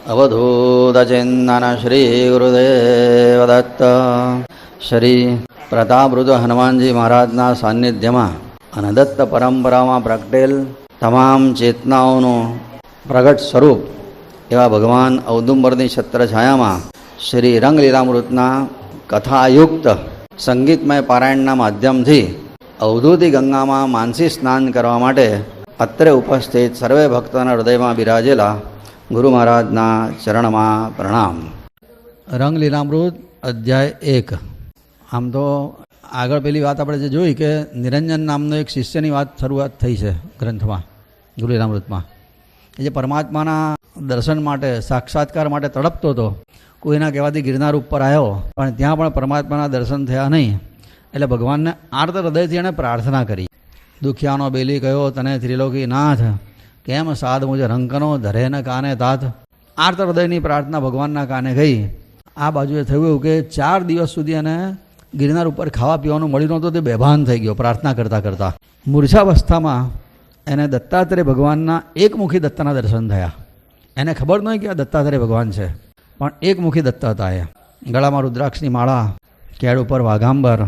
અવધૂતચિંતન શ્રી ગુરુદેવ દત્ત. શ્રી પ્રતાપરુદ્ર હનુમાનજી મહારાજના સાનિધ્યમાં અને દત્ત પરંપરામાં પ્રગટેલ તમામ ચેતનાઓનું પ્રગટ સ્વરૂપ એવા ભગવાન ઔદુંબરની છત્રછાયામાં શ્રી રંગલીલામૃતના કથાયુક્ત સંગીતમય પારાયણના માધ્યમથી અવધૂતી ગંગામાં માનસી સ્નાન કરવા માટે અત્રે ઉપસ્થિત સર્વે ભક્તોના હૃદયમાં બિરાજેલા ગુરુ મહારાજના ચરણમાં પ્રણામ. રંગલીલામૃત અધ્યાય 1. આમ તો આગળ પેલી વાત આપણે જે જોઈ કે નિરંજન નામનો એક શિષ્યની વાત શરૂઆત થઈ છે ગ્રંથમાં, ગુરુલીલામૃતમાં. એ જે પરમાત્માના દર્શન માટે, સાક્ષાત્કાર માટે તડપતો હતો. કોઈના કહેવાથી ગિરનાર ઉપર આવ્યો, પણ ત્યાં પણ પરમાત્માના દર્શન થયા નહીં. એટલે ભગવાનને આર્ત હૃદયથી એણે પ્રાર્થના કરી. દુખિયાનો બેલી કહ્યો, તને ત્રિલોકી નાથ, કેમ સાધ મુજે રંકનો ધરે ન કાને તાત. આર્ત હૃદયની પ્રાર્થના ભગવાનના કાને ગઈ. આ બાજુએ થયું એવું કે 4 દિવસ સુધી એને ગિરનાર ઉપર ખાવા પીવાનું મળ્યું નહોતું. તે બેભાન થઈ ગયો પ્રાર્થના કરતાં કરતાં. મૂર્છાવસ્થામાં એને દત્તાત્રેય ભગવાનના એકમુખી દત્તના દર્શન થયા. એને ખબર નહીં કે આ દત્તાત્રેય ભગવાન છે, પણ એકમુખી દત્ત હતા. એ ગળામાં રુદ્રાક્ષની માળા, કેળ ઉપર વાઘાંબર,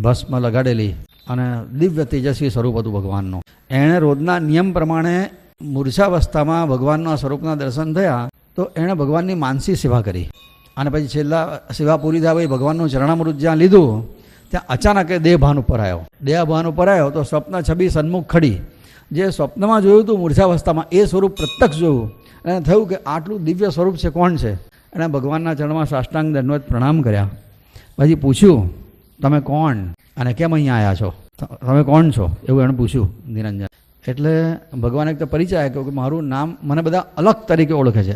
ભસ્મ લગાડેલી અને દિવ્ય તેજસ્વી સ્વરૂપ હતું ભગવાનનું. એણે રોજના નિયમ પ્રમાણે મૂર્છાવસ્થામાં ભગવાનના સ્વરૂપના દર્શન થયા તો એણે ભગવાનની માનસી સેવા કરી. અને પછી છેલ્લા સેવા પૂરી થયા પછી ભગવાનનું ચરણામૃત જ્યાં લીધું ત્યાં અચાનક એ દેહભાન ઉપર આવ્યો. દેહભાન ઉપર આવ્યો તો સ્વપ્ન છબી સન્મુખ ખડી. જે સ્વપ્નમાં જોયું હતું મૂર્છાવસ્થામાં એ સ્વરૂપ પ્રત્યક્ષ જોયું. એને થયું કે આટલું દિવ્ય સ્વરૂપ છે, કોણ છે? એણે ભગવાનના ચરણમાં સાષ્ટાંગ દંડવત પ્રણામ કર્યા. પછી પૂછ્યું, તમે કોણ અને કેમ અહીંયા આવ્યા છો? તમે કોણ છો? એવું એણે પૂછ્યું નિરંજન. એટલે ભગવાન એક તો પરિચય આપ્યો કે મારું નામ, મને બધા અલગ તરીકે ઓળખે છે.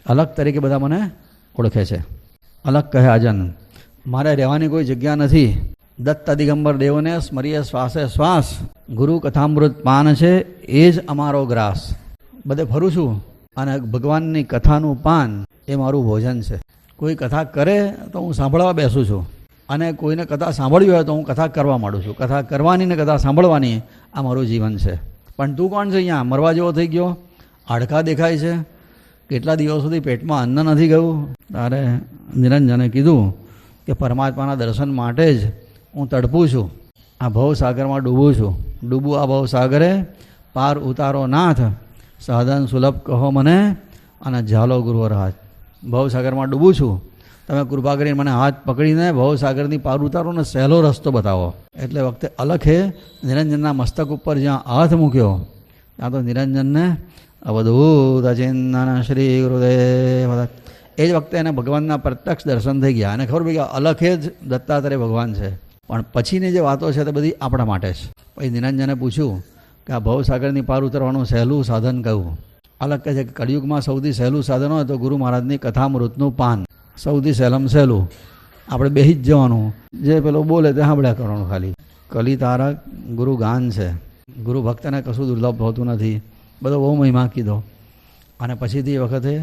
અલગ તરીકે બધા મને ઓળખે છે. અલગ કહે આજન, મારે રહેવાની કોઈ જગ્યા નથી. દત્ત દિગંબર દેવને સ્મરીએ શ્વાસે શ્વાસ, ગુરુ કથામૃત પાન છે એ જ અમારો ગ્રાસ. બધે ફરું છું અને ભગવાનની કથાનું પાન એ મારું ભોજન છે. કોઈ કથા કરે તો હું સાંભળવા બેસું છું, અને કોઈને કથા સાંભળવી હોય તો હું કથા કરવા માંડું છું. કથા કરવાની ને કથા સાંભળવાની આ મારું જીવન છે. પણ તું કોણ છે? અહીંયા મરવા જેવો થઈ ગયો, હાડકાં દેખાય છે, કેટલા દિવસ સુધી પેટમાં અન્ન નથી ગયું. તારે નિરંજને કીધું કે પરમાત્માના દર્શન માટે જ હું તડપું છું, આ ભવસાગરમાં ડૂબું છું. ડૂબું આ ભવસાગરે, પાર ઉતારો નાથ, સાધન સુલભ કહો મને અને ઝાલો ગુરુવર હાથ. ભવસાગરમાં ડૂબું છું, તમે કૃપા કરીને મને હાથ પકડીને ભવસાગરની પાર ઉતારો ને સહેલો રસ્તો બતાવો. એટલે વખતે અલખે નિરંજનના મસ્તક ઉપર જ્યાં હાથ મૂક્યો ત્યાં તો નિરંજનને અવધૂત ચિંતન શ્રી ગુરુદેવ. એ જ વખતે એને ભગવાનના પ્રત્યક્ષ દર્શન થઈ ગયા. અને ખબર પડી કે અલખે જ દત્તાત્રેય ભગવાન છે. પણ પછીની જે વાતો છે તે બધી આપણા માટે છે. પછી નિરંજને પૂછ્યું કે આ ભવસાગરની પાર ઉતરવાનું સહેલું સાધન કયું? અલગ કહે છે કે કળિયુગમાં સૌથી સહેલું સાધન હોય તો ગુરુ મહારાજની કથામૃતનું પાન. સૌથી સહેલું. આપણે બેસી જ જવાનું, જે પેલો બોલે તે સાંભળ્યા કરવાનું. ખાલી કલી તારક ગુરુ ગાન છે. ગુરુ ભક્તને કશું દુર્લભ હોતું નથી. બધો બહુ મહિમા કીધો. અને પછીથી એ વખતે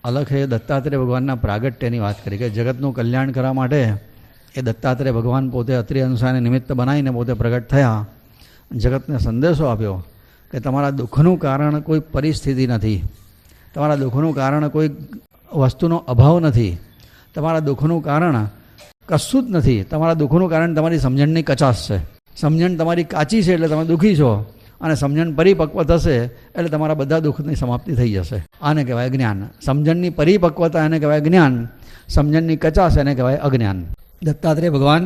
અલખે દત્તાત્રેય ભગવાનના પ્રાગટ્યની વાત કરી કે જગતનું કલ્યાણ કરવા માટે એ દત્તાત્રેય ભગવાન પોતે અત્રિ અનુસારને નિમિત્ત બનાવીને પોતે પ્રગટ થયા. જગતને સંદેશો આપ્યો કે તમારા દુઃખનું કારણ કોઈ પરિસ્થિતિ નથી, તમારા દુઃખનું કારણ કોઈ વસ્તુનો અભાવ નથી, તમારા દુઃખનું કારણ કશું જ નથી. તમારા દુઃખનું કારણ તમારી સમજણની કચાશ છે. સમજણ તમારી કાચી છે એટલે તમે દુઃખી છો, અને સમજણ પરિપક્વ થશે એટલે તમારા બધા દુઃખની સમાપ્તિ થઈ જશે. આને કહેવાય જ્ઞાન. સમજણની પરિપક્વતા એને કહેવાય જ્ઞાન, સમજણની કચાશ એને કહેવાય અજ્ઞાન. દત્તાત્રેય ભગવાન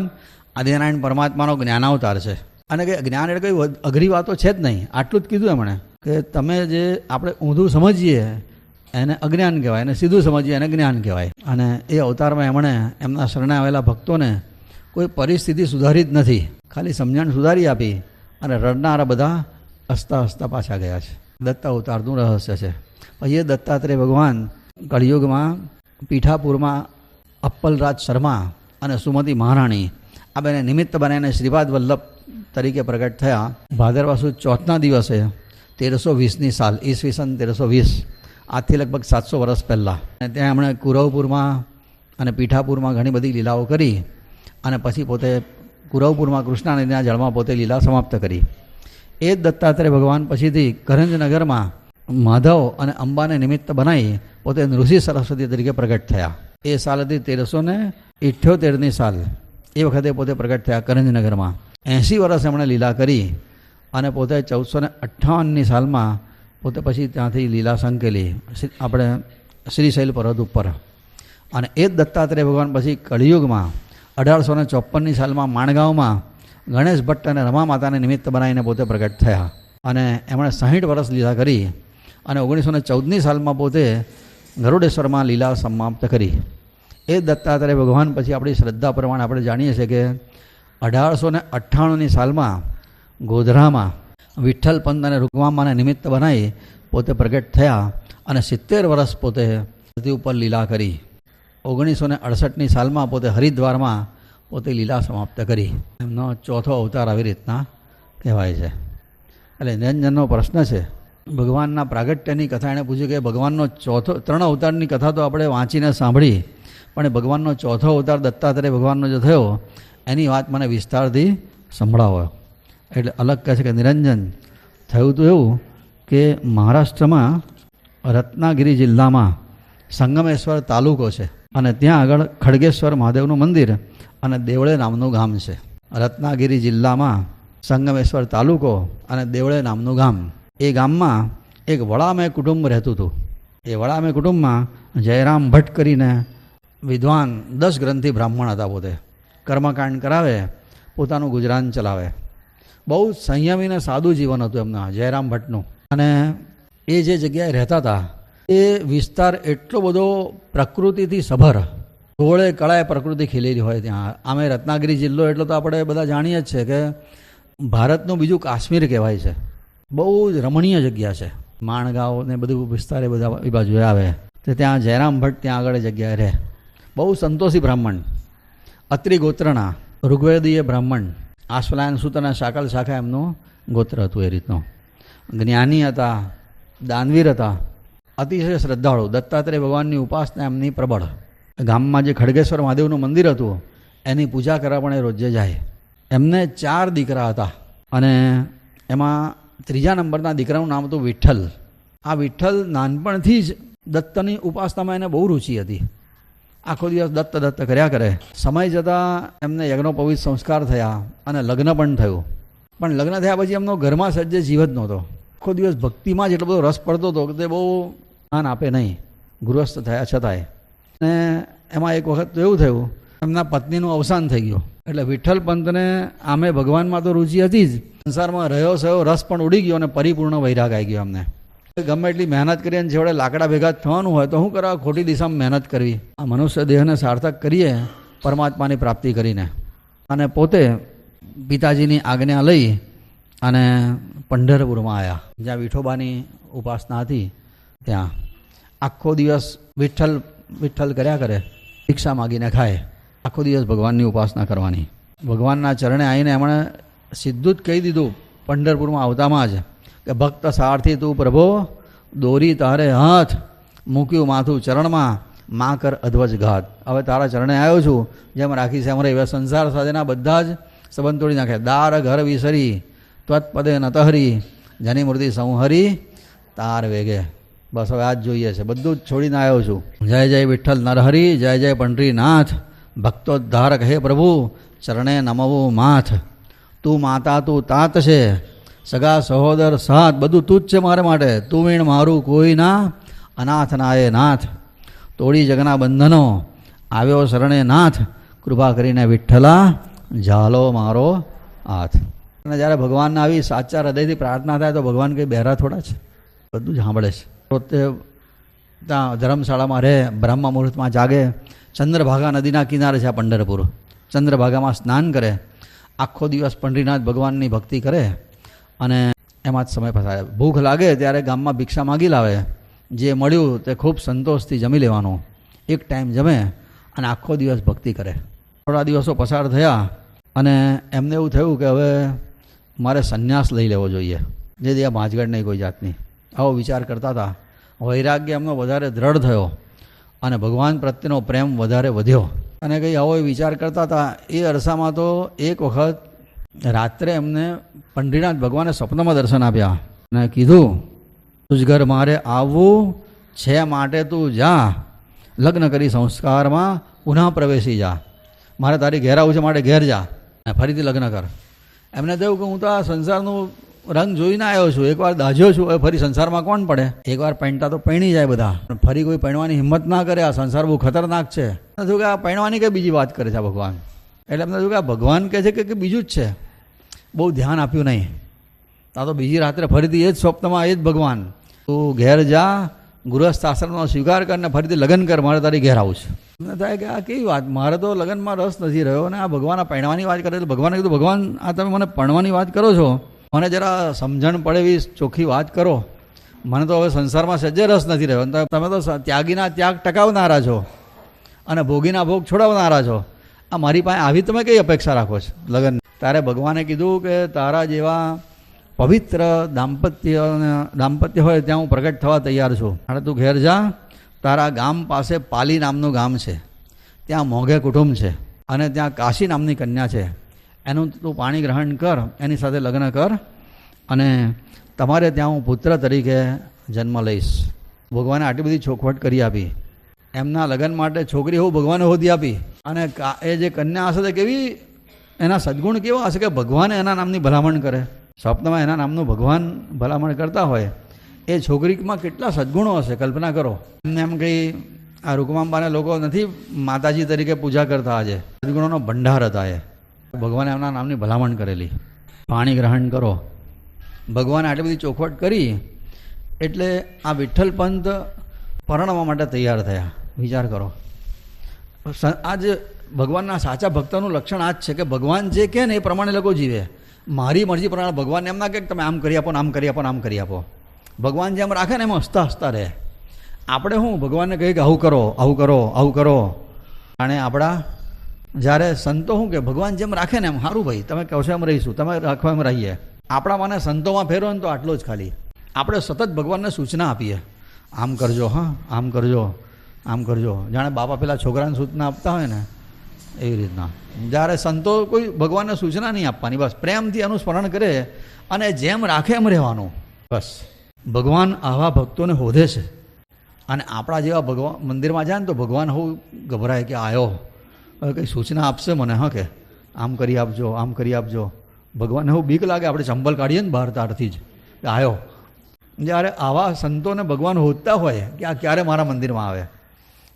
આદિનારાયણ પરમાત્માનો જ્ઞાનાવતાર છે. અને કે જ્ઞાન એટલે કંઈ અઘરી વાતો છે જ નહીં. આટલું જ કીધું એમણે કે તમે જે આપણે ઊંધું સમજીએ એને અજ્ઞાન કહેવાય, અને સીધું સમજીએ એને જ્ઞાન કહેવાય. અને એ અવતારમાં એમણે એમના શરણે આવેલા ભક્તોને કોઈ પરિસ્થિતિ સુધારી જ નથી, ખાલી સમજણ સુધારી આપી અને રડનારા બધા હસતા હસતા પાછા ગયા છે. દત્ત અવતારનું રહસ્ય છે. પછી એ દત્તાત્રેય ભગવાન કળિયુગમાં પીઠાપુરમાં અપ્પલરાજ શર્મા અને સુમતી મહારાણી આ બેને નિમિત્ત બનાવીને શ્રીપાદ વલ્લભ તરીકે પ્રગટ થયા. ભાદરવા સુદ ચોથના દિવસે 1320ની સાલ, ઈસવીસન 1320, આજથી લગભગ 700 વર્ષ પહેલાં. અને ત્યાં એમણે કુરવપુરમાં અને પીઠાપુરમાં ઘણી બધી લીલાઓ કરી અને પછી પોતે કુરવપુરમાં કૃષ્ણાનદીના જળમાં પોતે લીલા સમાપ્ત કરી. એ જ દત્તાત્રેય ભગવાન પછીથી કરંજનગરમાં માધવ અને અંબાને નિમિત્ત બનાવી પોતે ઋષિ સરસ્વતી તરીકે પ્રગટ થયા. એ સાલ હતી 1378ની સાલ. એ વખતે પોતે પ્રગટ થયા કરંજનગરમાં. 80 વર્ષ એમણે લીલા કરી અને પોતે 1458ની સાલમાં પોતે પછી ત્યાંથી લીલા સંકેલી આપણે શ્રીશૈલ પર્વત ઉપર. અને એ જ દત્તાત્રેય ભગવાન પછી કળિયુગમાં 1854ની સાલમાં માણગાંવમાં ગણેશ ભટ્ટ અને રમા માતાને નિમિત્ત બનાવીને પોતે પ્રગટ થયા. અને એમણે 60 વર્ષ લીલા કરી અને 1914ની સાલમાં પોતે ગરુડેશ્વરમાં લીલા સમાપ્ત કરી. એ દત્તાત્રેય ભગવાન પછી આપણી શ્રદ્ધા પ્રમાણે આપણે જાણીએ છીએ કે 1898ની સાલમાં ગોધરામાં વિઠ્ઠલ પંત અને રૂકમામાને નિમિત્ત બનાવી પોતે પ્રગટ થયા અને 70 વર્ષ પોતે ધરતી ઉપર લીલા કરી. 1968ની સાલમાં પોતે હરિદ્વારમાં પોતે લીલા સમાપ્ત કરી. એમનો ચોથો અવતાર આવી રીતના કહેવાય છે. એટલે નિરંજનનો પ્રશ્ન છે, ભગવાનના પ્રાગટ્યની કથા એણે પૂછ્યું કે ભગવાનનો 3 અવતારની કથા તો આપણે વાંચીને સાંભળી, પણ ભગવાનનો ચોથો અવતાર દત્તાત્રેય ભગવાનનો જે થયો એની વાત મને વિસ્તારથી સંભળાવો. એટલે અલગ કહે છે કે નિરંજન થયું તો એવું કે મહારાષ્ટ્રમાં રત્નાગિરી જિલ્લામાં સંગમેશ્વર તાલુકો છે અને ત્યાં આગળ ખડગેશ્વર મહાદેવનું મંદિર અને દેવળે નામનું ગામ છે. રત્નાગિરી જિલ્લામાં સંગમેશ્વર તાલુકો અને દેવળે નામનું ગામ. એ ગામમાં એક વડામે કુટુંબ રહેતું હતું. એ વડામે કુટુંબમાં જયરામ ભટ્ટ કરીને વિદ્વાન 10 ગ્રંથિ બ્રાહ્મણ હતા. પોતે કર્મકાંડ કરાવે, પોતાનું ગુજરાન ચલાવે. બહુ સંયમીને સાદું જીવન હતું એમના જયરામ ભટ્ટનું. અને એ જે જગ્યાએ રહેતા હતા એ વિસ્તાર એટલો બધો પ્રકૃતિથી સભર, ધોળે કળાએ પ્રકૃતિ ખીલેલી હોય ત્યાં. આમે રત્નાગિરી જિલ્લો એટલો તો આપણે બધા જાણીએ જ છે કે ભારતનું બીજું કાશ્મીર કહેવાય છે. બહુ જ રમણીય જગ્યા છે. માણગાંવ ને બધું વિસ્તારે બધા એ બાજુ આવે તો ત્યાં જયરામ ભટ્ટ ત્યાં આગળ જગ્યાએ રહે. બહુ સંતોષી બ્રાહ્મણ, અત્રિ ગોત્રના, ઋગ્વેદીય બ્રાહ્મણ, આશ્વલાયન સૂત્રના શાકલ શાખા એમનું ગોત્ર હતું. એ રીતનું જ્ઞાની હતા, દાનવીર હતા, અતિશય શ્રદ્ધાળુ. દત્તાત્રેય ભગવાનની ઉપાસના એમની પ્રબળ. ગામમાં જે ખડગેશ્વર મહાદેવનું મંદિર હતું એની પૂજા કરવા પણ એ રોજે જાય. એમને 4 દીકરા હતા અને એમાં 3જા નંબરના દીકરાનું નામ હતું વિઠ્ઠલ. આ વિઠ્ઠલ નાનપણથી જ દત્તની ઉપાસનામાં એને બહુ રુચિ હતી. આખો દિવસ દત્ત દત્ત કર્યા કરે. સમય જતાં એમને યજ્ઞોપવિત સંસ્કાર થયા અને લગ્ન પણ થયું. પણ લગ્ન થયા પછી એમનો ઘરમાં સજ્જે જીવ જ નહોતો. આખો દિવસ ભક્તિમાં જ એટલો બધો રસ પડતો હતો કે તે બહુ ધ્યાન આપે નહીં, ગૃહસ્થ થયા છતાંય. અને એમાં એક વખત તો એવું થયું, એમના પત્નીનું અવસાન થઈ ગયું. એટલે વિઠ્ઠલ પંતને આમે ભગવાનમાં તો રુચિ હતી જ, સંસારમાં રહ્યો સયો રસ પણ ઉડી ગયો અને પરિપૂર્ણ વૈરાગ આવી ગયો એમને. ગમે એટલી મહેનત કરી અને છેવડે લાકડા ભેગા થવાનું હોય તો શું કરવા, ખોટી દિશામાં મહેનત કરવી. આ મનુષ્ય દેહને સાર્થક કરીએ પરમાત્માની પ્રાપ્તિ કરીને. અને પોતે પિતાજીની આજ્ઞા લઈ અને પંઢરપુરમાં આવ્યા, જ્યાં વિઠોબાની ઉપાસના હતી. ત્યાં આખો દિવસ વિઠ્ઠલ વિઠ્ઠલ કર્યા કરે, ભિક્ષા માગીને ખાય. આખો દિવસ ભગવાનની ઉપાસના કરવાની. ભગવાનના ચરણે આવીને એમણે સીધું જ કહી દીધું પંઢરપુરમાં આવતામાં જ કે ભક્ત સારથી તું પ્રભો, દોરી તારે હાથ, મૂક્યું માથું ચરણમાં, માં કર અધ્વજ ઘાત. હવે તારા ચરણે આવ્યો છું, જેમ રાખી છે એમ રહી. હવે સંસાર સાથેના બધા જ સંબંધ તોડી નાખે. દાર ઘર વિસરી ત્વત્પદે નતહરી, જની મૂર્તિ સંહરી તાર વેગે. બસ હવે આ જ જોઈએ છે, બધું જ છોડીને આવ્યો છું. જય જય વિઠ્ઠલ નરહરી, જય જય પંઢરીનાથ, ભક્તોદ્ધારક હે પ્રભુ, ચરણે નમવું માથ. તું માતા તું તાત છે, સગા સહોદર સાથ, બધું તું જ છે મારે માટે. તું વીણ મારું કોઈ ના, અનાથ નાયે નાથ. તોડી જગના બંધનો, આવ્યો શરણે નાથ, કૃપા કરીને વિઠ્ઠલા ઝાલો મારો હાથ. અને જ્યારે ભગવાનને આવી સાચા હૃદયથી પ્રાર્થના થાય તો ભગવાન કંઈ બહેરા થોડા છે, બધું જ સાંભળે છે. પોતે ત્યાં ધર્મશાળામાં રહે, બ્રહ્મ મુહૂર્તમાં જાગે. ચંદ્રભાગા નદીના કિનારે છે આ પંઢરપુર. ચંદ્રભાગામાં સ્નાન કરે, આખો દિવસ પંઢરીનાથ ભગવાનની ભક્તિ કરે અને એમાં જ સમય પસાર. ભૂખ લાગે ત્યારે ગામમાં ભિક્ષા માગી લાવે. જે મળ્યું તે ખૂબ સંતોષથી જમી લેવાનું. એક ટાઈમ જમે અને આખો દિવસ ભક્તિ કરે. થોડા દિવસો પસાર થયા અને એમને એવું થયું કે હવે મારે સંન્યાસ લઈ લેવો જોઈએ, જેથી આ ભાંજગડ નહીં કોઈ જાતની. આવો વિચાર કરતા હતા. વૈરાગ્ય એમનો વધારે દ્રઢ થયો અને ભગવાન પ્રત્યેનો પ્રેમ વધારે વધ્યો. અને કંઈ આવો વિચાર કરતા હતા. એ અરસામાં તો એક વખત રાત્રે એમને પંઢરીનાથ ભગવાને સ્વપ્નમાં દર્શન આપ્યા અને કીધું તુજ ઘર મારે આવવું છે માટે તું જા, લગ્ન કરી સંસ્કારમાં પુનઃ પ્રવેશી જા. મારે તારી ઘેર આવવું છે માટે ઘેર જા, ફરીથી લગ્ન કર. એમને થયું કે હું તો આ સંસારનું રંગ જોઈને આવ્યો છું, એકવાર દાઝ્યો છું, હવે ફરી સંસારમાં કોણ પડે? એકવાર પૈણતા તો પૈણી જાય બધા, ફરી કોઈ પૈણવાની હિંમત ના કરે. આ સંસાર બહુ ખતરનાક છે. થયું કે આ પૈણવાની કઈ બીજી વાત કરે છે આ ભગવાન. એટલે એમને થયું કે આ ભગવાન કહે છે કે બીજું જ છે. બહુ ધ્યાન આપ્યું નહીં. આ તો બીજી રાત્રે ફરીથી એ જ સ્વપ્નમાં એ જ ભગવાન, તું ઘેર જા, ગૃહસ્થ આશ્રમનો સ્વીકાર કરીને ફરીથી લગ્ન કર, મારે તારી ઘેર આવું છે. એમને થાય કે આ કેવી વાત, મારે તો લગ્નમાં રસ નથી રહ્યો અને આ ભગવાન આ પૈણવાની વાત કરે. ભગવાને કીધું, ભગવાન આ તમે મને પરણવાની વાત કરો છો, મને જરા સમજણ પડે એવી ચોખ્ખી વાત કરો. મને તો હવે સંસારમાં સજ્જે રસ નથી રહ્યો. તમે તો ત્યાગીના ત્યાગ ટકાવનારા છો અને ભોગીના ભોગ છોડાવનારા છો. આ મારી પાસે આવી તમે કઈ અપેક્ષા રાખો છો લગ્ન? તારે ભગવાને કીધું કે તારા જેવા પવિત્ર દાંપત્ય હોય ત્યાં હું પ્રગટ થવા તૈયાર છું. અને તું ઘેર જા, તારા ગામ પાસે પાલી નામનું ગામ છે, ત્યાં મોઘે કુટુંબ છે અને ત્યાં કાશી નામની કન્યા છે. એનું તું પાણી ગ્રહણ કર, એની સાથે લગ્ન કર અને તમારે ત્યાં હું પુત્ર તરીકે જન્મ લઈશ. ભગવાને આટલી બધી ચોખવટ કરી આપી. એમના લગ્ન માટે છોકરી હું ભગવાને હોદી આપી. અને એ જે કન્યા હશે તે કેવી, એના સદગુણ કેવા હશે કે ભગવાને એના નામની ભલામણ કરે. સ્વપ્નમાં એના નામનું ભગવાન ભલામણ કરતા હોય, એ છોકરીમાં કેટલા સદગુણો હશે કલ્પના કરો. એમને એમ કંઈ આ રૂકમાંબાને લોકો નથી માતાજી તરીકે પૂજા કરતા, આજે સદગુણોનો ભંડાર હતા. એ ભગવાને એમના નામની ભલામણ કરેલી. પાણી ગ્રહણ કરો. ભગવાને આટલી બધી ચોખવટ કરી એટલે આ વિઠ્ઠલ પંત પરણવા માટે તૈયાર થયા. વિચાર કરો. આજ ભગવાનના સાચા ભક્તનું લક્ષણ આ જ છે કે ભગવાન જે કહે ને એ પ્રમાણે લોકો જીવે. મારી મરજી પ્રમાણે ભગવાનને એમ ના કહે કે તમે આમ કરી આપો ને આમ કરી આપો ને આમ કરી આપો. ભગવાન જેમ રાખે ને એમ હસતા હસતા રહે. આપણે હું ભગવાનને કહીએ કે આવું કરો, આવું કરો, આવું કરો. અને આપણા જ્યારે સંતો શું કે ભગવાન જેમ રાખે ને એમ સારું ભાઈ, તમે કહો છો એમ રહીશું, તમે રાખો એમ રહીએ. આપણા મને સંતોમાં ફેરવો ને તો આટલો જ ખાલી. આપણે સતત ભગવાનને સૂચના આપીએ, આમ કરજો, હા આમ કરજો, આમ કરજો. જાણે બાપા પેલા છોકરાને સૂચના આપતા હોય ને એવી રીતના. જ્યારે સંતો કોઈ ભગવાનને સૂચના નહીં આપવાની, બસ પ્રેમથી એનું સ્મરણ કરે અને જેમ રાખે એમ રહેવાનું. બસ ભગવાન આવા ભક્તોને હોધે છે. અને આપણા જેવા ભગવાન મંદિરમાં જાય ને તો ભગવાન હું ગભરાય કે આવ્યો, હવે કંઈ સૂચના આપશે મને, હા કે આમ કરી આપજો, આમ કરી આપજો. ભગવાનને હું બીક લાગે, આપણે ચંપલ કાઢીએ ને બહાર તારથી જ કે આવ્યો. જ્યારે આવા સંતોને ભગવાન હોદતા હોય કે આ ક્યારે મારા મંદિરમાં આવે,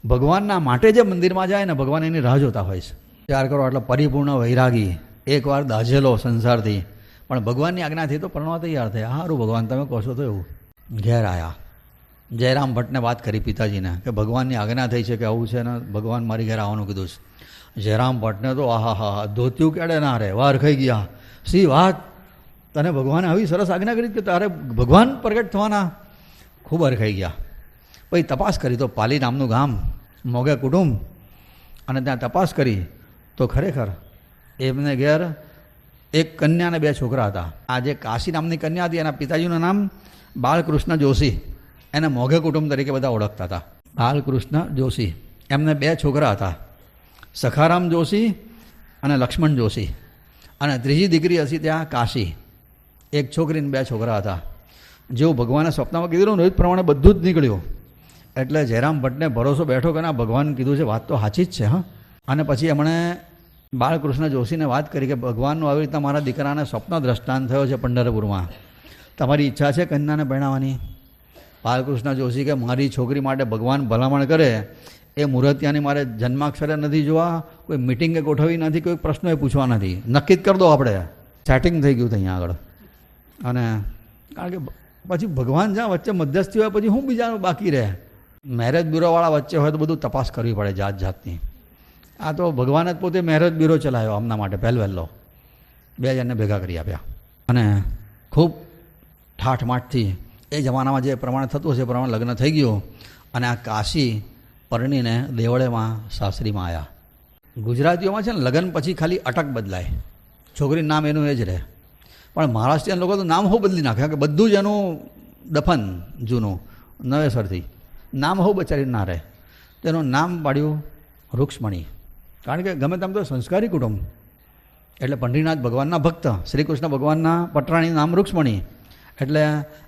ભગવાનના માટે જે મંદિરમાં જાય ને ભગવાન એની રાહ જોતા હોય છે. ત્યાર કરો એટલે પરિપૂર્ણ વૈરાગી, એકવાર દાઝેલો સંસારથી પણ ભગવાનની આજ્ઞાથી તો પરણવા તૈયાર થયા. સારું ભગવાન તમે કહો છો તો એવું. ઘેર આવ્યા. જયરામ ભટ્ટને વાત કરી પિતાજીને કે ભગવાનની આજ્ઞા થઈ છે કે આવું છે ને ભગવાન મારી ઘેર આવવાનું કીધું છે. જયરામ ભટ્ટને તો આહા હા ધોત્યું કેડે ના રે, વાર ખાઈ ગયા. સી વાત, તને ભગવાને આવી સરસ આજ્ઞા કરી કે તારે ભગવાન પ્રગટ થવાના. ખૂબ હરખાઈ ગયા. પછી તપાસ કરી તો પાલી નામનું ગામ, મોગે કુટુંબ, અને ત્યાં તપાસ કરી તો ખરેખર એમને ઘેર એક કન્યા અને બે છોકરા હતા. આ જે કાશી નામની કન્યા હતી એના પિતાજીનું નામ બાલકૃષ્ણ જોશી, એને મોઘે કુટુંબ તરીકે બધા ઓળખતા હતા. બાલકૃષ્ણ જોશી, એમને બે છોકરા હતા, સખારામ જોશી અને લક્ષ્મણ જોશી. અને ત્રીજી દીકરી હતી ત્યાં કાશી, એક છોકરી ને બે છોકરા હતા. જેવું ભગવાને સ્વપ્નમાં કીધું ને એ પ્રમાણે બધું જ નીકળ્યું. એટલે જયરામ ભટ્ટને ભરોસો બેઠો કે ના ભગવાન કીધું છે વાત તો સાચી જ છે. હા. અને પછી એમણે બાળકૃષ્ણ જોશીને વાત કરી કે ભગવાનનું આવી રીતના મારા દીકરાને સ્વપ્ન દ્રષ્ટાંત થયો છે પંઢરપુરમાં, તમારી ઈચ્છા છે કન્યાને પરણાવવાની? બાળકૃષ્ણ જોશી કે મારી છોકરી માટે ભગવાન ભલામણ કરે એ મુહૂર્તિયાની મારે જન્માક્ષરે નથી જોવા, કોઈ મિટિંગે ગોઠવી નથી, કોઈ પ્રશ્નો એ પૂછવા નથી, નક્કી જ કરી દો આપણે. સેટિંગ થઈ ગયું અહીંયા આગળ. અને કારણ કે પછી ભગવાન જ્યાં વચ્ચે મધ્યસ્થી હોય પછી હું બીજાનું બાકી રહે. મેરેજ બ્યુરોવાળા વચ્ચે હોય તો બધું તપાસ કરવી પડે જાત જાતની. આ તો ભગવાન જ પોતે મેરેજ બ્યુરો ચલાવ્યો આમના માટે પહેલો. બે જણને ભેગા કરી આપ્યા અને ખૂબ ઠાઠમાઠથી એ જમાનામાં જે પ્રમાણે થતું હશે એ પ્રમાણે લગ્ન થઈ ગયું. અને આ કાશી પરણીને દેવળેમાં સાસરીમાં આવ્યા. ગુજરાતીઓમાં છે ને લગ્ન પછી ખાલી અટક બદલાય, છોકરીનું નામ એનું એ જ રહે. પણ મહારાષ્ટ્રીયન લોકો તો નામ હું બદલી નાખે કે બધું જ એનું દફન જૂનું નવેસરથી નામ હું બચારી ના રહે. તેનું નામ પાડ્યું રૂક્ષ્મણી. કારણ કે ગમે તેમ તો સંસ્કારી કુટુંબ, એટલે પંઢરીનાથ ભગવાનના ભક્ત શ્રી કૃષ્ણ ભગવાનના પટરાણીનું નામ રૂક્ષ્મણી, એટલે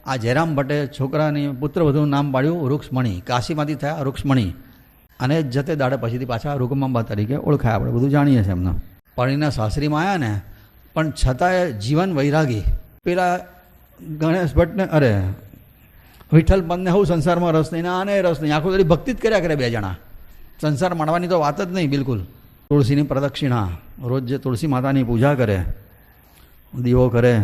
આ જયરામ ભટ્ટે છોકરાની પુત્રવધુનું નામ પાડ્યું રૂક્ષ્મણી. કાશીમાંથી થયા રૂક્ષ્મણી, અને જતે દાડે પછીથી પાછા રૂકમાંબા તરીકે ઓળખાય. આપણે બધું જાણીએ છીએ એમનો. પરણીના સાસરીમાં આવ્યા ને, પણ છતાંય જીવન વૈરાગી. પેલા ગણેશ ભટ્ટને વિઠ્ઠલ પંતને હું સંસારમાં રસ નહીં, આને રસ નહીં, આખું બધી ભક્તિ જ કર્યા કરે બે જણા. સંસાર માણવાની તો વાત જ નહીં બિલકુલ. તુલસીની પ્રદક્ષિણા, રોજ જે તુલસી માતાની પૂજા કરે, દીવો કરે,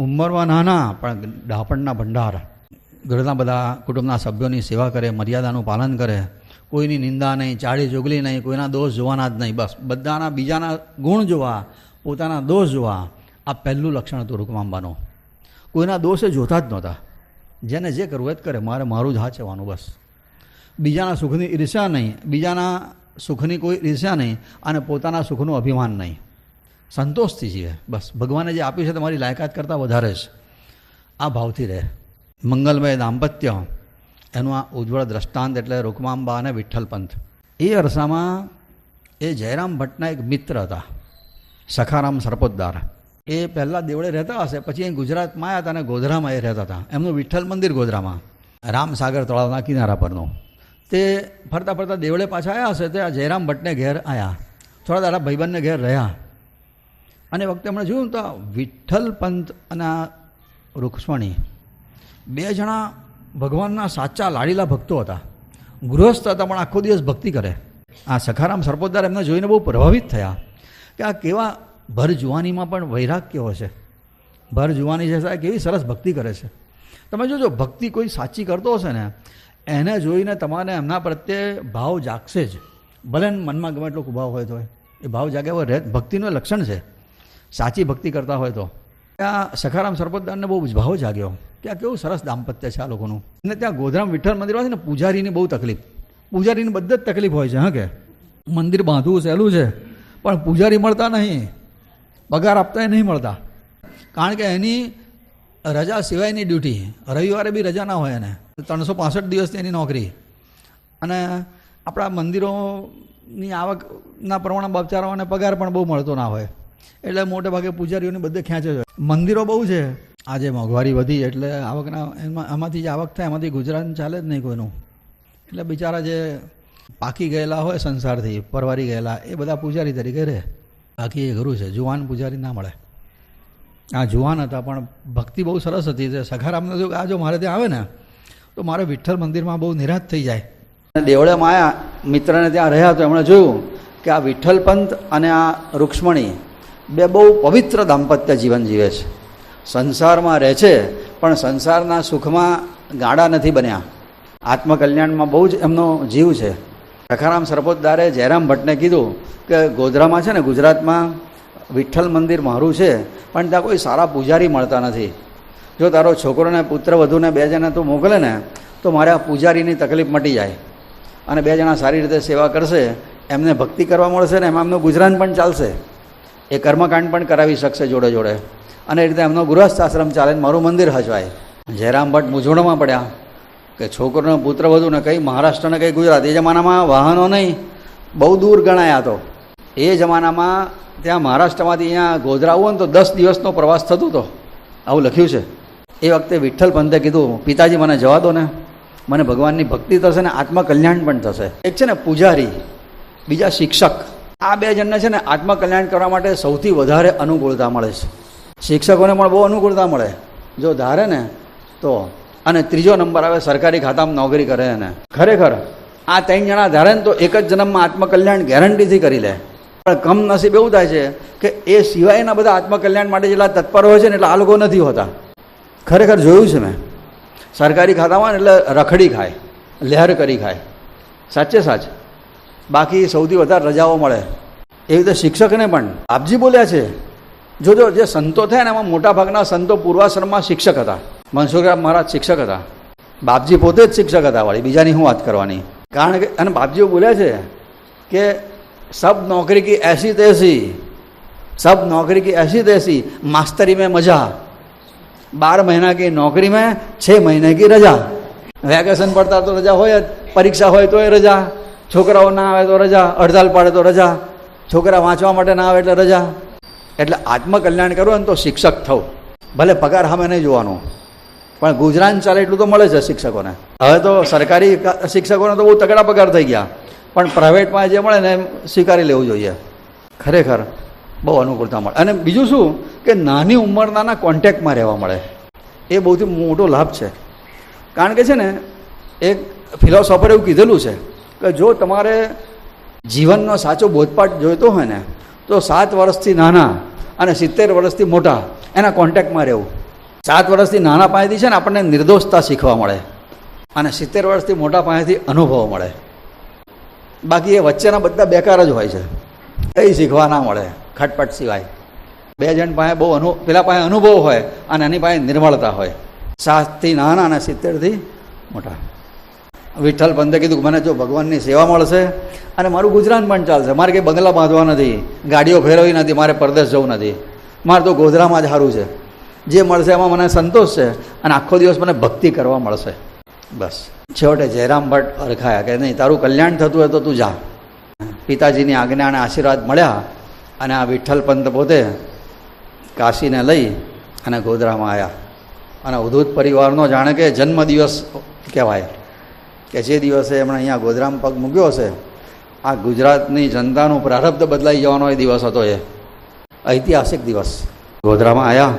ઉંમરમાં નાના પણ ડાપણના ભંડાર, ઘરના બધા કુટુંબના સભ્યોની સેવા કરે, મર્યાદાનું પાલન કરે, કોઈની નિંદા નહીં, ચાળી ચુગલી નહીં, કોઈના દોષ જોવાના જ નહીં, બસ બધાના બીજાના ગુણ જોવા, પોતાના દોષ જોવા. આ પહેલું લક્ષણ હતું રૂકમાંબાનું. કોઈના દોષ એ જોતા જ નહોતા. જેને જે કરવું એ જ કરે, મારે મારું જ હાચવાનું બસ. બીજાના સુખની ઈર્ષ્યા નહીં, બીજાના સુખની કોઈ ઈર્ષ્યા નહીં, અને પોતાના સુખનું અભિમાન નહીં. સંતોષથી જીવે બસ. ભગવાને જે આપ્યું છે તમારી લાયકાત કરતાં વધારે છે, આ ભાવથી રહે. મંગલમય દાંપત્ય એનું આ ઉજ્જવળ દ્રષ્ટાંત એટલે રૂકમાંબા અને વિઠ્ઠલ પંત. એ અરસામાં એ જયરામ ભટ્ટના એક મિત્ર હતા, સખારામ સરપોતદાર. એ પહેલાં દેવળે રહેતા હશે, પછી અહીં ગુજરાતમાં આવ્યા હતા અને ગોધરામાં એ રહેતા હતા. એમનું વિઠ્ઠલ મંદિર ગોધરામાં, રામસાગર તળાવના કિનારા પરનું. તે ફરતા ફરતા દેવળે પાછા આવ્યા હશે, તે આ જયરામ ભટ્ટને ઘેર આવ્યા. થોડા દાડા ભાઈબંધને ઘેર રહ્યા, અને વખતે એમણે જોયું તો વિઠ્ઠલ પંત અને આ રૂક્ષ્મણી બે જણા ભગવાનના સાચા લાડીલા ભક્તો હતા. ગૃહસ્થ હતા પણ આખો દિવસ ભક્તિ કરે. આ સખારામ સરપોતદાર એમને જોઈને બહુ પ્રભાવિત થયા કે આ કેવા ભર જુવાનીમાં પણ વૈરાગ કેવો છે. ભર જુવાની છે સાહેબ, કેવી સરસ ભક્તિ કરે છે. તમે જોજો, ભક્તિ કોઈ સાચી કરતો હશે ને, એને જોઈને તમારે એમના પ્રત્યે ભાવ જાગશે જ. ભલે મનમાં ગમે એટલો ભાવ હોય તો એ ભાવ જાગે એવો ભક્તિનું લક્ષણ છે, સાચી ભક્તિ કરતા હોય તો. ત્યાં સખારામ સરપોતદારને બહુ ભાવ જાગ્યો કે આ કેવું સરસ દાંપત્ય છે આ લોકોનું. અને ત્યાં ગોધરામાં વિઠ્ઠલ મંદિરમાં છે ને, પૂજારીની બહુ તકલીફ. પૂજારીની બધી જ તકલીફ હોય છે. હા, કે મંદિર બાંધવું સહેલું છે, પણ પૂજારી મળતા નહીં, પગાર આપતા નહીં મળતા. કારણ કે એની રજા સિવાયની ડ્યુટી, રવિવારે બી રજા ના હોય એને, 365 દિવસની એની નોકરી. અને આપણા મંદિરોની આવકના પ્રમાણે બચારાઓને પગાર પણ બહુ મળતો ના હોય, એટલે મોટે ભાગે પૂજારીઓને બધે ખેંચે છે. મંદિરો બહુ છે. આજે મોંઘવારી વધી એટલે આવકના આમાંથી જે આવક થાય એમાંથી ગુજરાત ચાલે જ નહીં કોઈનું. એટલે બિચારા જે પાકી ગયેલા હોય સંસારથી, પરવારી ગયેલા, એ બધા પૂજારી તરીકે રહે. બાકી એ ઘરું છે, જુવાન પૂજારી ના મળે. આ જુવાન હતા પણ ભક્તિ બહુ સરસ હતી. તે સખારામને જો આ જો મારે ત્યાં આવે ને તો મારે વિઠ્ઠલ મંદિરમાં બહુ નિરાશ થઈ જાય. દેવળેમાં આવ્યા, મિત્રને ત્યાં રહ્યા તો એમણે જોયું કે આ વિઠ્ઠલ પંત અને આ રૂક્ષ્મણી બે બહુ પવિત્ર દાંપત્ય જીવન જીવે છે. સંસારમાં રહે છે પણ સંસારના સુખમાં ગાડા નથી બન્યા. આત્મકલ્યાણમાં બહુ જ એમનો જીવ છે. સખારામ સરપોતદારે જયરામ ભટ્ટને કીધું કે ગોધરામાં છે ને, ગુજરાતમાં વિઠ્ઠલ મંદિર મારું છે, પણ ત્યાં કોઈ સારા પૂજારી મળતા નથી. જો તારો છોકરોને પુત્રવધુને બે જણા તું મોકલે ને તો મારે આ પૂજારીની તકલીફ મટી જાય, અને બે જણા સારી રીતે સેવા કરશે, એમને ભક્તિ કરવા મળશે ને એમાં એમનું ગુજરાન પણ ચાલશે. એ કર્મકાંડ પણ કરાવી શકશે જોડે જોડે, અને એ રીતે એમનો ગૃહસ્થ આશ્રમ ચાલે, મારું મંદિર હચવાય. જયરામ ભટ્ટ મૂંઝવણમાં પડ્યા કે છોકરોનો પુત્રવધુ ને કંઈ મહારાષ્ટ્ર ને કંઈ ગુજરાત. એ જમાનામાં વાહનો નહીં, બહુ દૂર ગણાયા. તો એ જમાનામાં ત્યાં મહારાષ્ટ્રમાંથી અહીંયા ગોધરા આવું ને તો 10 દિવસનો પ્રવાસ થતો હતો, આવું લખ્યું છે. એ વખતે વિઠ્ઠલ પંતે કીધું, પિતાજી મને જવા દો ને, મને ભગવાનની ભક્તિ થશે ને આત્મકલ્યાણ પણ થશે. એક છે ને પૂજારી, બીજા શિક્ષક. આ બે જણને છે ને આત્મકલ્યાણ કરવા માટે સૌથી વધારે અનુકૂળતા મળે છે. શિક્ષકોને પણ બહુ અનુકૂળતા મળે જો ધારે ને તો. અને ત્રીજો નંબર આવે સરકારી ખાતામાં નોકરી કરે એને. ખરેખર આ 3 જણા ધારે ને તો એક જ જન્મમાં આત્મકલ્યાણ ગેરંટીથી કરી લે. પણ કમનસીબ એવું થાય છે કે એ સિવાયના બધા આત્મકલ્યાણ માટે જેટલા તત્પર હોય છે ને એટલે આ લોકો નથી હોતા. ખરેખર જોયું છે મેં. સરકારી ખાતામાં એટલે રખડી ખાય, લહેર કરી ખાય, સાચે સાચ. બાકી સૌથી વધારે રજાઓ મળે. એવી રીતે શિક્ષકને પણ આપજી બોલ્યા છે. જોજો, જે સંતો થયા ને એમાં મોટાભાગના સંતો પૂર્વાશ્રમમાં શિક્ષક હતા. મનસુખરામ મહારાજ શિક્ષક હતા, બાપજી પોતે જ શિક્ષક હતા. વાળી બીજાની શું વાત કરવાની. કારણ કે અને બાપજીઓ બોલ્યા છે કે सब नौकरी की ऐसी तैसी, सब नौकरी की ऐसी तैसी, मास्टरी में मजा, 12 महीना की नौकरी में 6 महीने की रजा. વેકેશન પડતા તો રજા હોય જ, પરીક્ષા હોય તો એ રજા, છોકરાઓ ના આવે તો રજા, અડધાલ પાડે તો રજા, છોકરા વાંચવા માટે ના આવે એટલે રજા. એટલે આત્મકલ્યાણ કરવું ને તો શિક્ષક થવું. ભલે પગાર સામે નહીં જોવાનો, પણ ગુજરાન ચાલે એટલું તો મળે છે શિક્ષકોને. હવે તો સરકારી શિક્ષકોને તો બહુ તગડા પગાર થઈ ગયા, પણ પ્રાઇવેટમાં જે મળે ને એમ સ્વીકારી લેવું જોઈએ. ખરેખર બહુ અનુકૂળતા મળે. અને બીજું શું કે નાની ઉંમરનાના કોન્ટેક્ટમાં રહેવા મળે, એ બહુથી મોટો લાભ છે. કારણ કે છે ને એક ફિલોસોફરે એવું કીધેલું છે કે જો તમારે જીવનનો સાચો બોધપાઠ જોઈતો હોય ને તો 7 વર્ષથી નાના અને 70 વર્ષથી મોટા એના કોન્ટેક્ટમાં રહેવું. 7 વર્ષથી નાના પાસેથી છે ને આપણને નિર્દોષતા શીખવા મળે, અને 70 વર્ષથી મોટા પાસેથી અનુભવ મળે. બાકી એ વચ્ચેના બધા બેકાર જ હોય છે, કંઈ શીખવા ના મળે ખટપટ સિવાય. 2 જણ પાસે બહુ પેલા પાસે અનુભવ હોય અને એની પાસે નિર્મળતા હોય. 7થી નાના અને 70થી મોટા. વિઠ્ઠલ પંતે કીધું કે મને જો ભગવાનની સેવા મળશે અને મારું ગુજરાન પણ ચાલશે, મારે કંઈ બંગલા બાંધવા નથી, ગાડીઓ ફેરવવી નથી, મારે પરદેશ જવું નથી, મારે તો ગોધરામાં જ સારું છે. જે મળશે એમાં મને સંતોષ છે અને આખો દિવસ મને ભક્તિ કરવા મળશે. બસ છેવટે જયરામ ભટ્ટ અરખાયા કે નહીં, તારું કલ્યાણ થતું હોય તો તું જા. પિતાજીની આજ્ઞા અને આશીર્વાદ મળ્યા અને આ વિઠ્ઠલ પંત પોતે કાશીને લઈ અને ગોધરામાં આવ્યા. અને ઉદ્ધૂત પરિવારનો જાણે કે જન્મદિવસ કહેવાય કે જે દિવસે એમણે અહીંયા ગોધરામાં પગ મૂક્યો હશે, આ ગુજરાતની જનતાનું પ્રારબ્ધ બદલાઈ જવાનો એ દિવસ હતો. એ ઐતિહાસિક દિવસ. ગોધરામાં આવ્યા,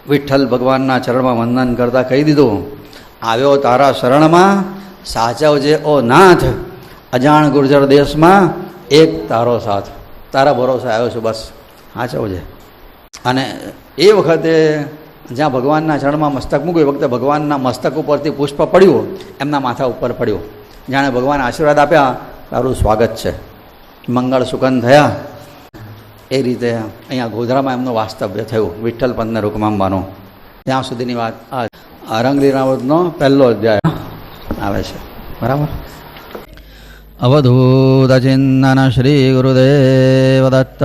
વિઠ્ઠલ ભગવાનના ચરણમાં વંદન કરતાં કહી દીધું, આવ્યો તારા શરણમાં સાચવજે ઓ નાથ, અજાણ ગુર્જર દેશમાં એક તારો સાથ. તારા ભરોસે આવ્યો છું, બસ સાચવજે. અને એ વખતે જ્યાં ભગવાનના ચરણમાં મસ્તક મૂક્યું એ વખતે ભગવાનના મસ્તક ઉપરથી પુષ્પ પડ્યું, એમના માથા ઉપર પડ્યું. જાણે ભગવાન આશીર્વાદ આપ્યા, તારું સ્વાગત છે, મંગળ સુકન થયા. એ રીતે અહીંયા ગોધરામાં એમનું વાસ્તવ્ય થયું, વિઠ્ઠલ પંતને રૂકમાંબાનું. ત્યાં સુધીની વાત આ રંગલીલામૃતનો પહેલો અધ્યાય આવે છે. બરાબર. અવધૂત ચિંતન શ્રી ગુરુદેવ દત્ત.